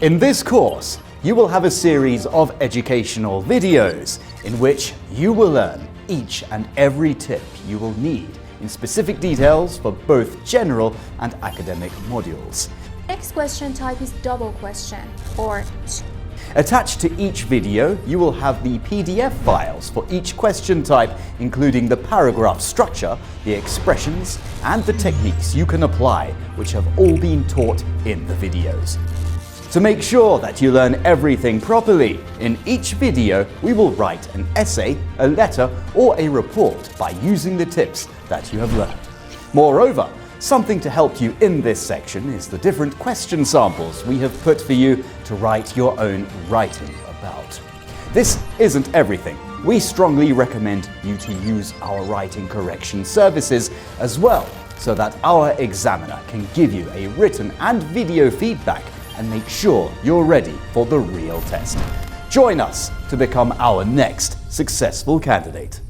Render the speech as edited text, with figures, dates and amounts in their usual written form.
In this course, you will have a series of educational videos in which you will learn each and every tip you will need in specific details for both general and academic modules. Next question type is double question or Attached to each video, you will have the PDF files for each question type, including the paragraph structure, the expressions, and the techniques you can apply, which have all been taught in the videos. To make sure that you learn everything properly, in each video we will write an essay, a letter, or a report by using the tips that you have learned. Moreover, something to help you in this section is the different question samples we have put for you to write your own writing about. This isn't everything. We strongly recommend you to use our writing correction services as well, so that our examiner can give you a written and video feedback and make sure you're ready for the real test. Join us to become our next successful candidate.